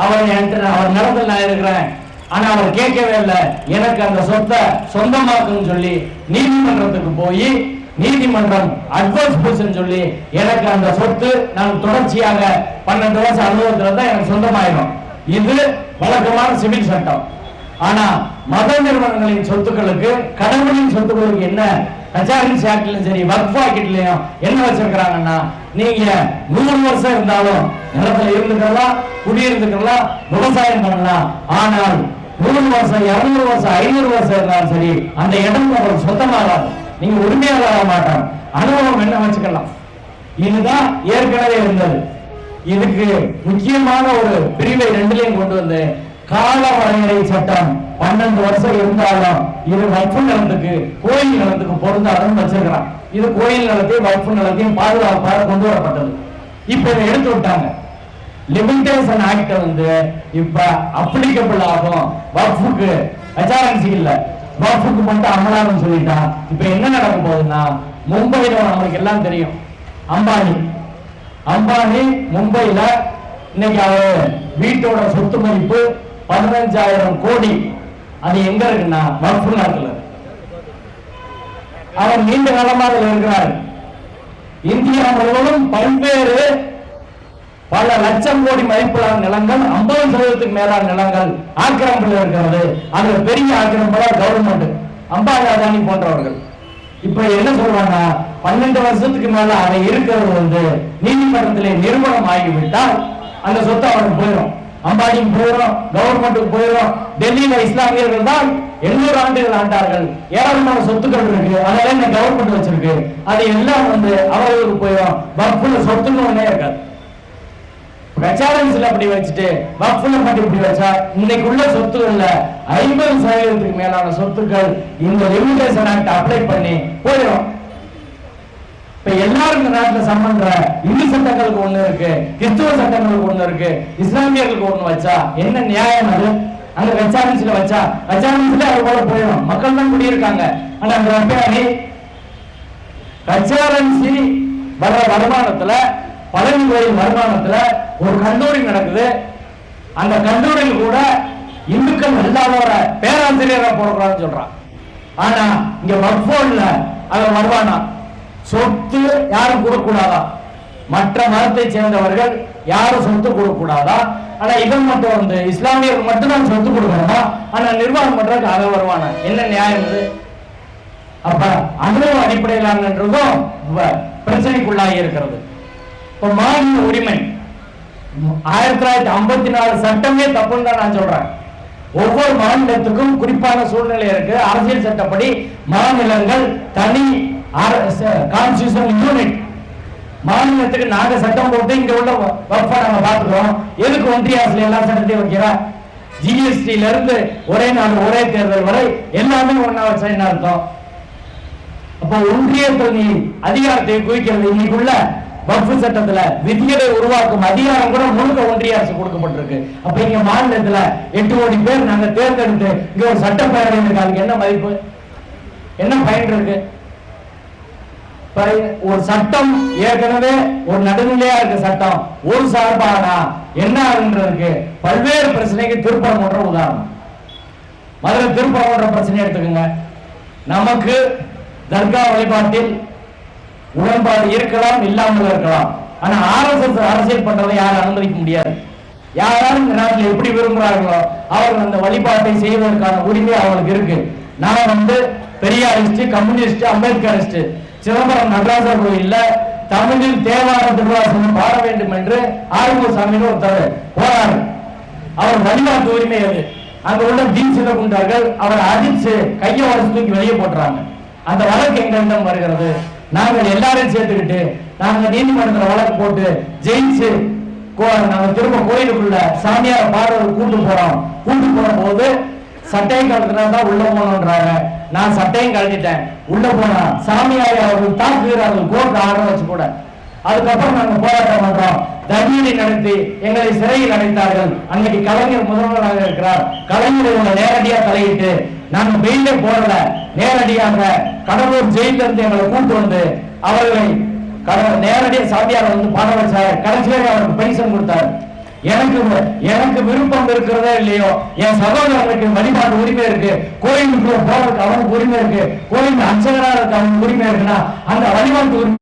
அவர் நிலத்தில் நான் இருக்கிறேன், ஆனா அவர் கேட்கவே இல்லை, எனக்கு அந்த சொத்தை சொந்தமாக்குன்னு சொல்லி நீதிமன்றத்துக்கு போய் நீதிமன்றம் அட்வான்ஸ் பொசிஷன் சொல்லி எனக்கு அந்த சொத்து நான் தொடர்ச்சியாக 12 வருஷம் அனுபவத்துல தான் எனக்கு சொந்தமாயிடும். இது வழக்கமான சிவில் சட்டம். ஆனா மத நிறுவனங்களின் சொத்துக்களுக்கு, கடவுளின் சொத்துக்களுக்கு என்ன கச்சாரன்சி ஆக்ட்லயும் சரி வக்ஃப் ஆக்ட்லயும் என்ன வச்சிருக்கிறாங்கன்னா, நீங்க 100 வருஷம் இருந்தாலும் நிலத்துல இருந்துக்கலாம், குடியிருந்துக்கலாம், விவசாயம் பண்ணலாம். ஆனால் 100 வருஷம் 200 வருஷம் 500 வருஷம் இருந்தாலும் சரி அந்த இடம் உங்களுக்கு சொந்தமாகாது, நீங்க உரிமையாளராக மாட்டாங்க. அனுபவம் என்ன வச்சுக்கலாம். இதுதான் ஏற்கனவே இருந்தது. இதுக்கு முக்கியமான ஒரு பிரிவை 2லயும் கொண்டு வந்து கால வரையறை சட்டம் 12 வருஷம் இருந்தாலும் இது வக்ஃபு நிலத்துக்கு, கோயில் நிலத்துக்கு பொருந்தாதுன்னு வச்சிருக்கிறான். இது கோயில் நிலத்தையும் வக்ஃபு நிலத்தையும் பாதுகாப்பாக கொண்டு வரப்பட்டது. இப்ப இதை எடுத்து விட்டாங்க. லிமிடேஷன் ஆக்ட் இப்ப அப்ளிகபிள் ஆகும் வக்ஃபுக்கு, ஹெச்ஆர்என்சி இல்ல, வக்ஃபுக்கு மட்டும் அமலாகும் சொல்லிட்டான். இப்ப என்ன நடக்க போகுதுன்னா, மும்பைல நமக்கு எல்லாம் தெரியும், அம்பானி மும்பைல இன்னைக்கு அவர் வீட்டோட சொத்து மதிப்பு 15,000 கோடி. அது எங்க இருக்குன்னா வக்ஃபு நிலத்துல. அவர் நீண்ட காலமாக இருக்கிறார். இந்தியா முழுவதும் பல்வேறு பல லட்சம் கோடி மதிப்பிலான நிலங்கள், 50% மேலான நிலங்கள் ஆக்கிரமிப்பில் இருக்கிறது. அது பெரிய ஆக்கிரமிப்பாளர் கவர்மெண்ட், அம்பானி அதானி போன்றவர்கள். இப்ப என்ன சொல்றாங்க, 12 வருஷத்துக்கு மேல அதை இருக்கிறது நீதிமன்றத்திலே நிறுவனம் ஆகிவிட்டால் அந்த சொத்து அவருக்கு போயிடும், அம்பானிக்கு போயிடும், கவர்மெண்ட்டுக்கு போயிடும். டெல்லியில இஸ்லாமியர்கள் தான் 800 ஆண்டுகள் ஆண்டார்கள், ஏராளமான சொத்துக்கள் இருக்கு, அதெல்லாம் இந்த கவர்மெண்ட் வச்சிருக்கு, அது எல்லாம் அவர்களுக்கு போயிடும். வக்ஃப்ல சொத்துன்னு ஒண்ணே இருக்காது. ரெச்சாரன்ஸ்ல அப்படி வச்சுட்டு வக்ஃப்ல மட்டும் இப்படி வச்சா இன்னைக்கு உள்ள சொத்துக்கள்ல 50% மேலான சொத்துக்கள் இந்த லிமிடேஷன் ஆக்ட் அப்ளை பண்ணி போயிடும். இப்ப எல்லாரும் இந்த நாட்டுல சம்பந்த இந்து சட்டங்களுக்கு ஒண்ணு இருக்கு, கிறிஸ்துவ சட்டங்களுக்கு ஒண்ணு இருக்கு, இஸ்லாமியர்களுக்கு ஒண்ணு வச்சா என்ன நியாயம்? அது அங்க ரெச்சாரன்ஸ்ல வச்சா ரெச்சாரன்ஸ்ல அது போல போயிடும். மக்கள் தான் குடியிருக்காங்க. ஆனா அந்த ரெச்சாரன்சி வர்ற வருமானத்துல, பழனி கோயில் வருமானத்துல ஒரு கல்லூரி நடக்குது, அந்த கல்லூரியில் கூட இந்துக்கள் இல்லாதவர பேராசிரியரா போடுறான்னு சொல்றான். ஆனா இங்க வக்ஃப்ல அது வருமானம் சொத்து யாரும் கொடுக்கூடாதா, மற்ற மதத்தை சேர்ந்தவர்கள் யாரும் சொத்து கொடுக்கூடாதா. ஆனா இவன் மட்டும் இஸ்லாமியர்கள் மட்டும்தான் சொத்து கொடுக்கணுமா, ஆனா நிர்வாகம் பண்றதுக்கு அதை வருமானம் என்ன நியாயம் இது? அப்ப அனுபவ அடிப்படையிலானதும் பிரச்சனைக்குள்ளாகி இருக்கிறது. இப்ப மாநில உரிமை 1954 சட்டமே தப்புன்னு தான் நான் சொல்றேன். ஒவ்வொரு மாநிலத்துக்கும் குறிப்பான சூழ்நிலை இருக்கு. அரசியல் சட்டப்படி மாநிலங்கள் தனி கான்ஸ்டிடியூஷன் யூனிட். மாநிலத்துக்கு நாங்க சட்டம் போட்டு இங்க உள்ள வக்ஃபை நாங்க பாத்துக்கிறோம். எதுக்கு ஒன்றிய அரசுல எல்லா சட்டத்தையும் வைக்கிறா? ஜிஎஸ்டில இருந்து ஒரே நாடு ஒரே தேர்தல் வரை எல்லாமே ஒன்னா வச்சா என்ன அர்த்தம்? அப்ப ஒன்றியத்தில் நீ அதிகாரத்தை குவிக்கிறது. இன்னைக்குள்ள வக்ஃப் சட்டத்துல விதிகளை உருவாக்கும் அதிகாரம் கூட முழுக்க ஒன்றிய அரசு கொடுக்கப்பட்டிருக்கு. அப்ப இங்க மாநிலத்துல 8 கோடி பேர் நாங்க தேர்ந்தெடுத்து இங்க ஒரு சட்டப்பேரவை இருக்கு, அதுக்கு என்ன மதிப்பு, என்ன பயன் இருக்கு? ஒரு சட்டம் ஏற்கனவே ஒரு நடுநிலையா இருக்க சட்டம் ஒரு சார்பானா என்ன ஆகுன்றதுக்கு பல்வேறு பிரச்சனைக்கு திருப்பரங்குன்ற உதாரணம். மதுரை திருப்பரங்குன்ற பிரச்சனை எடுத்துக்கோங்க. நமக்கு தர்கா வழிபாட்டில் உடன்பாடு இருக்கலாம், இல்லாமல் இருக்கலாம். ஆனா RSS அரசியல் பண்றதை யாரும் அனுமதிக்க முடியாது. யாராலும் இந்த நாட்டில் எப்படி விரும்புறாங்களோ அவர்கள் அந்த வழிபாட்டை செய்வதற்கான உரிமை அவங்களுக்கு இருக்கு. நான் பெரியாரிஸ்ட், கம்யூனிஸ்ட், அம்பேத்கரிஸ்ட். சிதம்பரம் நடராஜர் கோயில்ல தமிழில் தேவார திருவாசகம் பாட வேண்டும் என்று ஆறுமுகசாமின்னு ஒருத்தர் போறாரு. அவர் வழிபாட்டு உரிமை அது. அங்க உள்ள தீட்சித குண்டார்கள் அவரை அடிச்சு கையை உடச்சு தூக்கி வெளியே போட்டுறாங்க. அந்த வழக்கு எங்களிடம் வருகிறது. நாங்கள் எல்லாரையும் சேர்த்துக்கிட்டு நாங்க நீதிமன்றத்தில் வழக்கு போட்டு ஜெயிச்சு நாங்க திரும்ப கோயிலுக்குள்ள சாமியார பாடுறது கூட்டு போற போது சட்டையும் கழட்டினா உள்ள போனோன்றாங்க. நான் சட்டையும் கழட்டிட்டேன். உள்ள போனா சாமியாரை அவர்கள் தாக்குகிறார்கள், கோர்ட் ஆர்டர் வச்சு கூட. அதுக்கப்புறம் நாங்க போராட்டம் பண்றோம், தண்ணீரை நடத்தி எங்களை சிறையில் அடைத்தார்கள். அன்னைக்கு கலைஞர் முதல்வராக இருக்கிறார். கலைஞரை நேரடியா தலையிட்டு நாங்க பெயில போடல, நேரடியாக கடலூர் ஜெயில இருந்து எங்களை கூட்டு அவர்களை நேரடியாக சாமியார் பாட வச்சாரு. கடைசியாக அவருக்கு பென்ஷன் கொடுத்தாரு. எனக்கு விருப்பம் இருக்கிறதே இல்லையோ, என் சகோதரர்களுக்கு வழிபாட்டு உரிமை இருக்கு, கோயிலுக்குள்ள போறதுக்கு அவனுக்கு உரிமை இருக்கு, கோயில் அர்ச்சகரா இருக்கு அவனுக்கு உரிமை இருக்குன்னா அந்த வழிபாட்டு உரிமை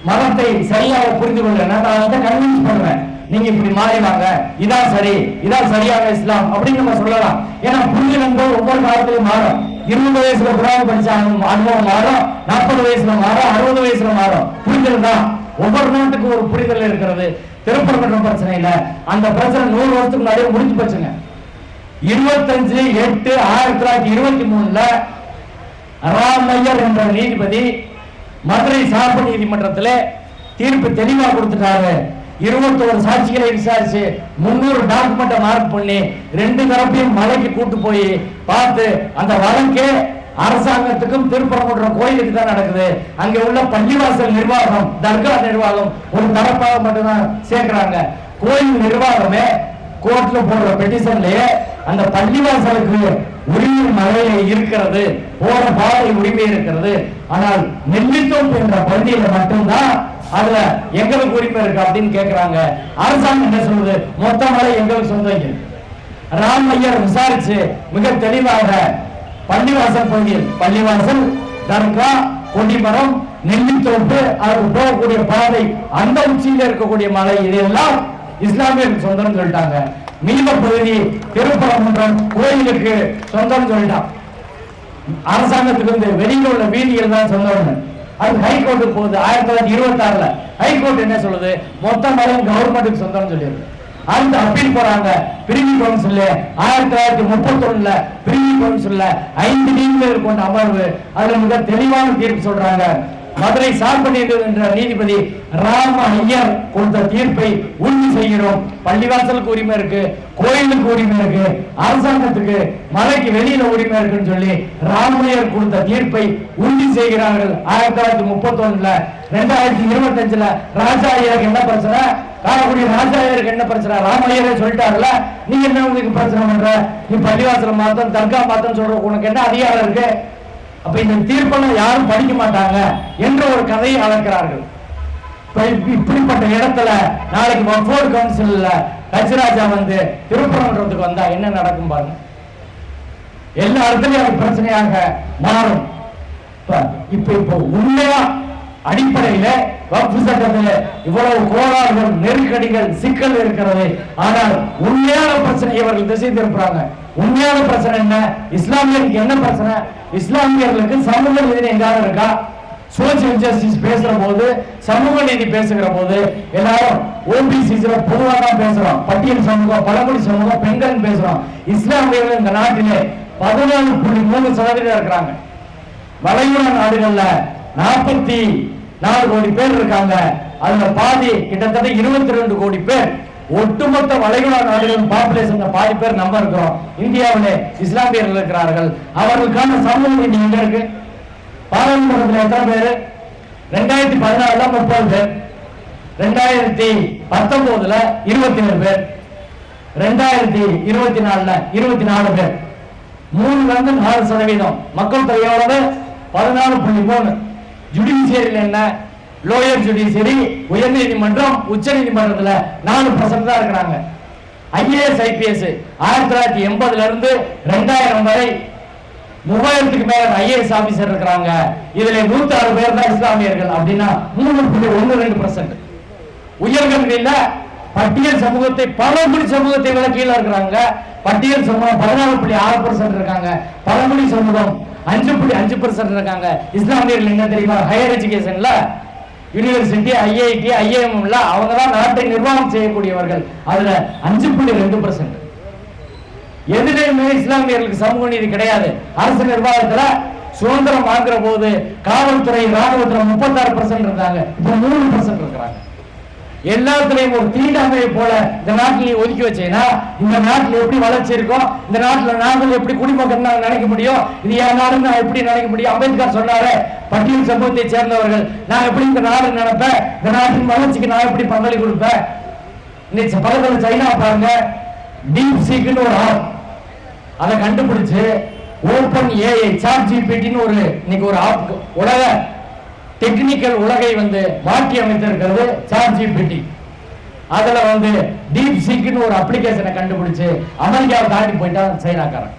மதத்தை சரியாக புரிந்து கொள்ள நான் கன்வின்ஸ் பண்ணுவேன். நீங்க இப்படி மாறிவாங்க, இதான் சரி, இதான் சரியான இஸ்லாம் அப்படின்னு நம்ம சொல்லலாம். ஏன்னா புரிதல் என்பது ஒவ்வொரு காலத்திலும் மாறும். 20 வயசுல குரான் படிச்ச அனுபவம் மாறும், 40 வயசுல மாறும், 60 வயசுல மாறும். புரிதல் தான் ஒவ்வொரு நாட்டுக்கு ஒரு புரிதல் இருக்கிறது. திருப்பரங்குன்றம் பிரச்சனை இல்ல, அந்த பிரச்சனை 100 வருஷத்துக்கு முன்னாடியே முடிஞ்சு போச்சுங்க. 25/8/1923 ராமையர் என்ற நீதிபதி மதுரை சார்பு நீதிமன்றத்தில் தீர்ப்பு தெளிவா கொடுத்துட்டாரு. 21 சாட்சிகளை விசாரிச்சு 300 டாக்குமெண்ட்டை மார்க் பண்ணி 2 தரப்பையும் மலைக்கு கூட்டு போய் பார்த்து அந்த வழக்கே அரசாங்கத்துக்கும் திருப்பரங்குன்றம் கோயிலுக்கு தான் நடக்குது. அங்க உள்ள பள்ளிவாசல் நிர்வாகம், தர்கா நிர்வாகம் ஒரு தரப்பாக மட்டும்தான் சேர்க்கிறாங்க. கோயில் நிர்வாகமே கோர்ட்ல போடுற பெட்டிஷன்லயே அந்த பள்ளிவாசலுக்கு உரிமை மலையில இருக்கிறது, போற பாதை உரிமை இருக்கிறது. ஆனால் நெல்லித்தோப்பு என்ற பள்ளியில மட்டும்தான் அதுல எங்களுக்கு உரிமை இருக்கு அப்படின்னு கேட்கிறாங்க. அரசாங்கம் என்ன சொல்லுது? மொத்த மலை எங்களுக்கு சொந்தம். ராமையர் விசாரிச்சு மிக தெளிவாக பள்ளிவாசல் பகுதியில் பள்ளிவாசல், தர்கா, கொடிமரம், நெல்லித்தோப்பு, அதுக்கு போகக்கூடிய பாதை, அந்த உச்சியில இருக்கக்கூடிய மலை, இதெல்லாம் இஸ்லாமியருக்கு சொந்தம் சொல்லிட்டாங்க. மீத பகுதி திருப்பரங்குன்றம் கோயிலுக்கு சொந்தம் சொல்லிட்டான். அரசாங்கத்துக்கு வந்து வெளியில் உள்ள வீதிகள் தான் சொந்தம். அது ஹைகோர்ட்டுக்கு போகுது. 1926 ஹைகோர்ட் என்ன சொல்லுது, மொத்தமாக கவர்மெண்ட்டுக்கு சொந்தம் சொல்லிடுது. அந்த அப்பீல் போறாங்க பிரிவி கவுன்சில். 1931 பிரிவி கவுன்சில் 5 நீதிபதிகள் கொண்ட அமர்வு அதுல மிக தெளிவான தீர்ப்பு சொல்றாங்க. மதுரை சார்புநீதிபதி என்ற நீதிபதி ராம ஐயர் கொடுத்த தீர்ப்பை உறுதி செய்கிறோம். பள்ளிவாசலுக்கு உரிமை இருக்கு, கோயிலுக்கு உரிமை இருக்கு, அரசாங்கத்துக்கு மலைக்கு வெளியில உரிமை இருக்குன்னு சொல்லி ராமையர் கொடுத்த தீர்ப்பை உறுதி செய்கிறார்கள். 1931 2025 ராஜா ஐயருக்கு என்ன பிரச்சனை, காரக்குடி ராஜா ஐயருக்கு என்ன பிரச்சனை, ராமையரே சொல்லிட்டாருல, நீ என்ன உங்களுக்கு பிரச்சனை பண்ற, நீ பள்ளிவாசல மாத்தம் தர்கா மாத்தம் சொல்ற உனக்கு என்ன அதிகாரம் இருக்கு? அப்ப இந்த தீர்ப்பெல்லாம் யாரும் படிக்க மாட்டாங்க என்ற ஒரு கதையை அளக்கிறார்கள். இப்படிப்பட்ட இடத்துல நாளைக்கு வக்ஃப் கவுன்சில்ல கஜராஜா வந்து திருப்பரங்குன்றத்துக்கு வந்தா என்ன நடக்கும் பாருங்க. எல்லா இடத்துலயும் அது பிரச்சனையாக மாறும். இப்ப உண்மையா அடிப்படையில வக்ஃப் சட்டத்தில் இவ்வளவு கோளாறுகள், நெருக்கடிகள், சிக்கல் இருக்கிறது. ஆனால் உண்மையான பிரச்சனை இவர்கள் திசை திருப்புறாங்க. உண்மையான பிரச்சனை என்ன? இஸ்லாமியருக்கு என்ன பிரச்சனை? இஸ்லாமியர்களுக்கு சமூக நீதி எங்காவது இருக்கா? சோசியல் ஜஸ்டிஸ் பேசுற போது, சமூக நீதி பேசுகிற போது எல்லாரும் ஓபிசிஸ்ல பொதுவாக தான் பேசுறோம். பட்டியல் சமூகம், பழங்குடி சமூகம், பெண்கள் பேசுறோம். இஸ்லாமியர்கள் இந்த நாட்டிலே 14.3% இருக்கிறாங்க. வளைகுடா நாடுகள்ல 44 கோடி பேர் இருக்காங்க. அதுல பாதி கிட்டத்தட்ட 22 கோடி பேர். ஒட்டுமொத்த வளைகுடா நாடுகளின் பாப்புலேஷன் பாதி பேர் நம்ம இருக்கிறோம். இந்தியாவிலே இஸ்லாமியர்கள் இருக்கிறார்கள். அவர்களுக்கான சமூக நீதி எங்க இருக்கு? பாராளுமன்றத்தில் எத்தனை பேர்? 2014 30 பேர், 2019 27 பேர், 2024 24 பேர். 3-4% மக்கள் தொகை எவ்வளவு? 14.3. ஜுடிஷியரில் என்ன? லோயர் ஜுடிஷியரி, உயர் நீதிமன்றம், உச்ச நீதிமன்றத்தில் 4% தான் இருக்கிறாங்க. ஐஏஎஸ் ஐபிஎஸ் 1980 இருந்து 2000 வரை 3000க்கு மேல ஐஏஎஸ் ஆபீசர் இருக்கிறாங்க. இதுல 106 பேர் தான் இஸ்லாமியர்கள். அப்படின்னா 3.12%. உயர்கல்வியில பட்டியல் சமூகத்தை, பழங்குடி சமூகத்தை விட கீழே இருக்கிறாங்க. பட்டியல் சமூகம் 14.6% இருக்காங்க. பழங்குடி சமூகம் 5.5% இருக்காங்க. இஸ்லாமியர்கள் என்ன தெரியுமா? ஹையர் எஜுகேஷன்ல யூனிவர்சிட்டி, ஐஐடி, ஐஏஎம் அவங்க தான் நாட்டை நிர்வாகம் செய்யக்கூடியவர்கள். அதுல 5.2%. எதுலையுமே இஸ்லாமியர்களுக்கு சமூக நீதி கிடையாது. அரசு நிர்வாகத்துல சுதந்திரம் வாங்குற போது காவல்துறை, ராணுவத்துல 36% இருந்தாங்க. இப்ப 3% இருக்கிறாங்க. எல்லாத்துலயும் ஒரு தீண்டாமையை போல இந்த நாட்டில் ஒதுக்கி வச்சேன்னா இந்த நாட்டில் எப்படி வளர்ச்சி இருக்கும்? இந்த நாட்டில் நாங்கள் எப்படி குடிமக்கள் நினைக்க முடியும்? இது என் நாடு நான் எப்படி நினைக்க முடியும்? அம்பேத்கர் சொன்னாரு, பட்டியல் சமூகத்தை சேர்ந்தவர்கள் நான் எப்படி இந்த நாடு நினைப்பேன், இந்த நாட்டின் வளர்ச்சிக்கு நான் எப்படி பங்களிப்பு கொடுப்பேன். இன்னைக்கு பக்கத்தில் சைனா பாருங்க, டீப் சீக்னு ஒரு ஆப், அதை கண்டுபிடிச்சு ஓபன் ஏஐ சாட் ஜிபிடின்னு ஒரு இன்னைக்கு ஒரு ஆப் உலக டெக்னிக்கல் உலகை வந்து மாற்றி அமைத்திருக்கிறது சாட் ஜிபிடி. அதுல வந்து டீப் சீக்னு ஒரு அப்ளிகேஷனை கண்டுபிடிச்சு அமெரிக்காவை தாண்டி போயிட்டான் சைனாக்காரன்.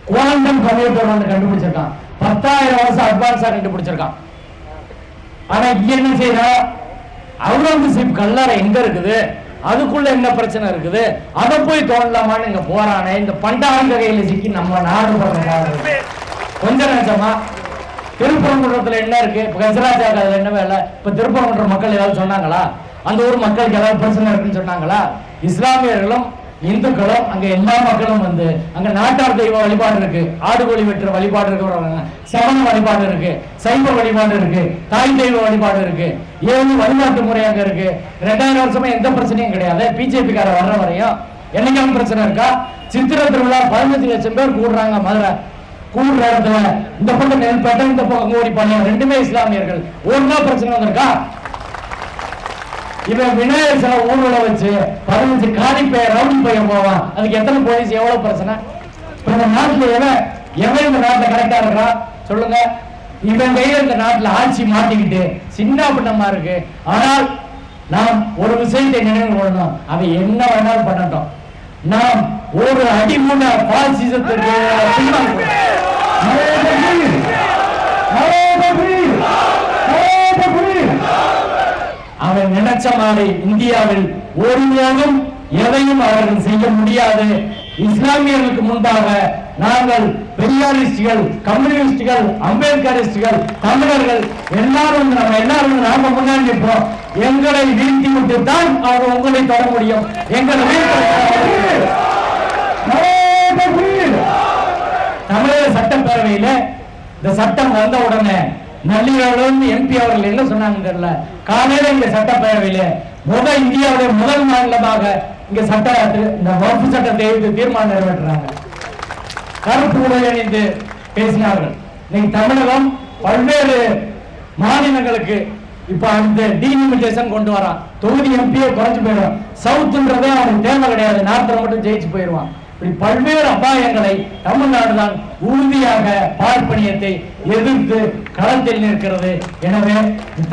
குவாண்டம் கம்ப்யூட்டர் வந்து கண்டுபிடிச்சிருக்கான். 10,000 வருஷம் அட்வான்ஸா கண்டுபிடிச்சிருக்கான். ஆனா என்ன செய்யறா? அவுரங்கசீப் கல்லறை எங்க இருக்குது, அதுக்குள்ள என்ன பிரச்சனை இருக்குது, அதை போய் தோண்டலாமான்னு இங்க போறானே. இந்த பண்டாரங்கையில சிக்கி நம்ம நாடு கொஞ்சம் நினைச்சோமா? திருப்பரங்குன்றத்துல என்ன இருக்கு? கஜராஜாக்கு அதுல என்ன வேலை? இப்ப திருப்பரங்குன்ற மக்கள் ஏதாவது சொன்னாங்களா? அந்த ஊர் மக்களுக்கு ஏதாவது பிரச்சனை இருக்குன்னு சொன்னாங்களா? இஸ்லாமியர்களும் இந்துக்களும் அங்க எல்லா மக்களும் வந்து அங்க நாட்டார் தெய்வ வழிபாடு இருக்கு, ஆடுகோழி வெட்டுற வழிபாடு இருக்கு, சமண வழிபாடு இருக்கு, சைவ வழிபாடு இருக்கு, தாய் தெய்வ வழிபாடு இருக்கு, 7 வழிபாட்டு முறை அங்க இருக்கு. 2000 வருஷமா எந்த பிரச்சனையும் கிடையாது. பிஜேபி கார வர்ற வரையும் என்னைக்கான பிரச்சனை இருக்கா? சித்திரை திருவிழா 15 லட்சம் பேர் கூடுறாங்க. மதுரை கூடுற இடத்துல இந்த பக்கம் நெல்பேட்டை, இந்த பக்கம் கோடிப்பாளையம், ரெண்டுமே இஸ்லாமியர்கள். ஒன்னா பிரச்சனை வந்திருக்கா? இவன் விநாயகர் சில ஊர்வல வச்சு 15 காலி பையன் ரவுடி பையன் போவான். அதுக்கு எத்தனை போலீஸ், எவ்வளவு பிரச்சனை? இந்த நாட்டுல எவன் இந்த நாட்டுல கரெக்டா இருக்கிறான் சொல்லுங்க? இவன் கையில இந்த நாட்டுல ஆட்சி மாட்டிக்கிட்டு சின்ன பின்னமா இருக்கு. ஆனால் நாம் ஒரு விஷயத்தை நினைவு கொள்ளணும், அவன் என்ன வேணாலும் பண்ணட்டும், நாம் ஒரு அடிமுன பாசிசத்துக்கு அவன் நினைச்ச மாதிரி இந்தியாவில் ஒருபோதும் எதையும் அவர்கள் செய்ய முடியாது. இஸ்லாமியர்களுக்கு முன்பாக நாங்கள் பெரியாரிஸ்டுகள், கம்யூனிஸ்டுகள், அம்பேத்கரிஸ்டுகள், தமிழர்கள் எல்லாரும் நம்ம எல்லாரும் நாம முன்னாடி நிற்போம். எங்களை வீழ்த்தி விட்டு தான் அவர் உங்களை தொட முடியும். எங்களை தமிழக சட்டப்பேரவையில இந்த சட்டம் வந்த உடனே நள்ளிரவு எம்பி அவர்கள் என்ன சொன்னாங்க தெரியல. காலையில இந்த சட்டப்பேரவையில இந்தியாவுடைய முதல் மாநிலமாக இங்க இந்த வகுப்பு சட்டத்தை எதிர்த்து தீர்மானம் நிறைவேற்றுறாங்க. கருப்பு உடை அணிந்து பேசினார்கள். இன்னைக்கு தமிழகம் பல்வேறு மாநிலங்களுக்கு இப்ப அந்த டீலிமிட்டேஷன் கொண்டு வரான். தொகுதி எம்பியை குறைஞ்சு போயிடும். சவுத்ன்றதே அவனுக்கு தேவை கிடையாது. நார்த்ல மட்டும் ஜெயிச்சு போயிடுவான். இப்படி பல்வேறு அபாயங்களை தமிழ்நாடு தான் உறுதியாக பார்ப்பனியத்தை எதிர்த்து களத்தில் நிற்கிறது. எனவே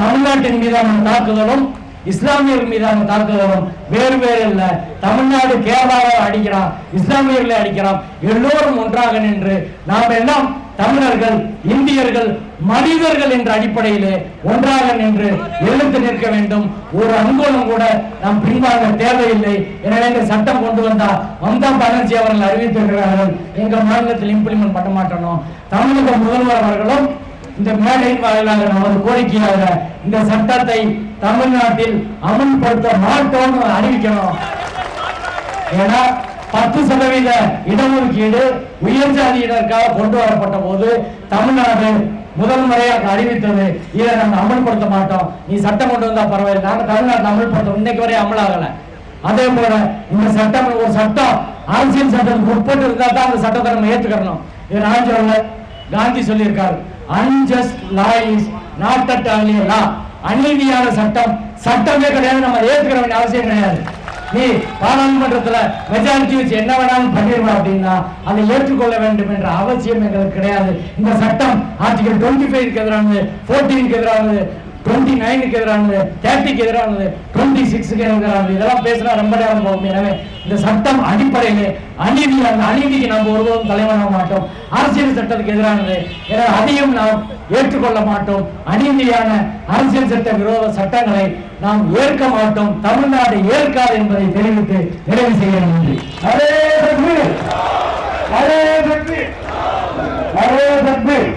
தமிழ்நாட்டின் மீதான தாக்குதலும் இஸ்லாமியர்கள் மீதான தாக்குதலும் வேறு வேறு இல்ல. தமிழ்நாடு கேரளாவை அடிக்கிறான், இஸ்லாமியர்களை அடிக்கிறான். எல்லோரும் ஒன்றாக நின்று நாம் எல்லாம் தமிழர்கள், இந்தியர்கள், மனிதர்கள் என்ற அடிப்படையிலே ஒன்றாக நின்று எழுந்து நிற்க வேண்டும். ஒரு அங்கோலம் கூட நாம் பின்வாங்க தேவையில்லை. எனவே இந்த சட்டம் கொண்டு வந்தா மம்தா பானர்ஜி அவர்கள் அறிவித்திருக்கிறார்கள், எங்க மாநிலத்தில் இம்ப்ளிமெண்ட் பண்ண மாட்டோம். தமிழக முதல்வர் அவர்களும் இந்த மேடையின் வாயிலாக நமது கோரிக்கையாக இந்த சட்டத்தை தமிழ்நாட்டில் அமல்படுத்த மாட்டோம் அறிவிக்கணும். ஏன்னா 10% இடஒதுக்கீடு உயர் ஜாதியினருக்காக கொண்டு வரப்பட்ட போது தமிழ்நாடு முதல் முறையாக அறிவித்தது, இதை நாங்கள் அமல்படுத்த மாட்டோம். நீ சட்டம் கொண்டு வந்தா பரவாயில்லை, நாங்கள் தமிழ்நாட்டில் அமல்படுத்தோம். இன்னைக்கு வரை அமலாகல. அதே போல இந்த சட்டம் ஒரு சட்டம் அரசியல் சட்டத்துக்கு உட்பட்டு இருந்தா தான் அந்த சட்டத்தை நம்ம ஏற்றுக்கணும். இது நான் சொல்ல, காந்தி சொல்லியிருக்காரு, unjust law is not at all a law. அநீதியான சட்டம் சட்டமே கிடையாது, நம்ம ஏற்றுக்கிற வேண்டிய அவசியம் கிடையாது. நீ பாராளுமன்றத்துல மெஜாரிட்டி வச்சு என்ன வேணாலும் பண்ணிடுவா அப்படின்னா அதை ஏற்றுக்கொள்ள வேண்டும் என்ற அவசியம் எங்களுக்கு கிடையாது. இந்த சட்டம் ஆர்டிகல் 25 எதிரானது, 14 எதிரானது, 29 எதிரானது, 30 எதிரானது, 26 எதிரானது. இதெல்லாம் பேசினா ரொம்ப நேரம் போகும். எனவே இந்த சட்டம் அடிப்படையிலே அநீதிக்கு நாம் ஒருபோதும் தலைவண மாட்டோம். அரசியல் சட்டத்துக்கு எதிரானது, எனவே அதையும் நாம் ஏற்றுக்கொள்ள மாட்டோம். அநீதியான அரசியல் சட்ட விரோத சட்டங்களை நாம் ஏற்க மாட்டோம். தமிழ்நாடு ஏற்காது என்பதை தெரிவித்து நிறைவு செய்ய நன்றி. அரே தக்பீர், அரே தக்பீர், அரே தக்பீர்.